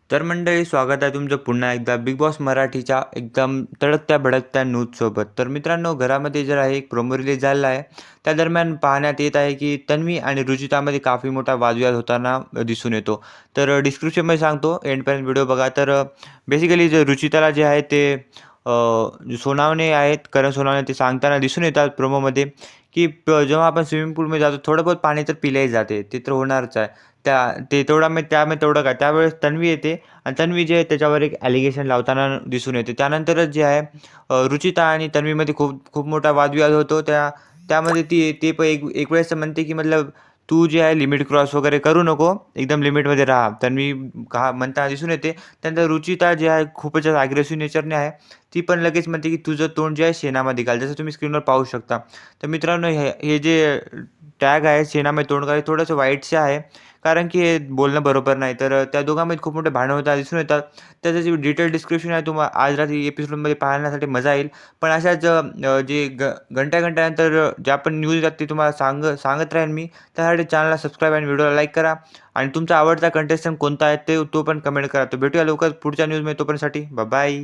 तर मंडळी स्वागत आहे तुमचं पुन्हा एकदा बिग बॉस मराठीच्या एकदम तडकत्या भडकत्या न्यूजसोबत. तर मित्रांनो घरामध्ये जर आहे एक प्रोमो रिलीज झालेला आहे. त्या दरम्यान पाहण्यात येत आहे की तन्वी आणि रुचितामध्ये काफी मोठा वादविवाद होताना दिसून येतो. तर डिस्क्रिप्शनमध्ये सांगतो एंडपर्यंत व्हिडिओ बघा. तर बेसिकली जे रुचिताला जे आहे ते सोनावणे आहेत, करण सोनावणे ते सांगताना दिसून येतात प्रोमोमध्ये की जेव्हा आपण स्विमिंग पूलमध्ये जातो थोडं बहुत पाणी तर पिलंही जाते. ते तर होणारच आहे. ते तेवढा मी त्यामध्ये तेवढं काय त्यावेळेस तन्वी येते आणि तन्वी जे आहे त्याच्यावर एक ॲलिगेशन लावताना दिसून येते. त्यानंतरच जे आहे रुचिता आणि तन्वीमध्ये खूप खूप मोठा वादविवाद होतो. त्यामध्ये ती ते पण एक वेळेस म्हणते की मतलब तू जे आहे लिमिट क्रॉस वगैरे करू नको, एकदम लिमिटमध्ये राहा. तन्वी म्हणताना दिसून येते. त्यानंतर रुचिता जी आहे खूपच अग्रेसिव्ह नेचरने आहे. ती पण लगेच म्हणते की तुझं तोंड जे आहे शेणामध्ये घाल. जसं तुम्ही स्क्रीनवर पाहू शकता. तर मित्रांनो हे हे जे टॅग आहे शेणामध्ये तोंड घाल थोडंसं वाईटचं आहे. कारण की हे बोलणं बरोबर नाही. तर त्या दोघांमध्ये खूप मोठे भांडण होताना दिसून येतात. त्याचं जे डिटेल डिस्क्रिप्शन आहे तुम्हाला आज रात्री एपिसोडमध्ये पाहण्यासाठी मजा येईल. पण अशाच जे घंट्या-घंट्यानंतर ज्या पण न्यूज येतात ते तुम्हाला सांगत राहीन मी. त्यासाठी चॅनलला सबस्क्राईब आणि व्हिडिओला लाईक करा आणि तुमचा आवडता कंटेस्टंट कोणता आहे ते तो पण कमेंट करा. तर भेटूया लवकरच पुढच्या न्यूजमध्ये. तोपर्यंतसाठी बाय.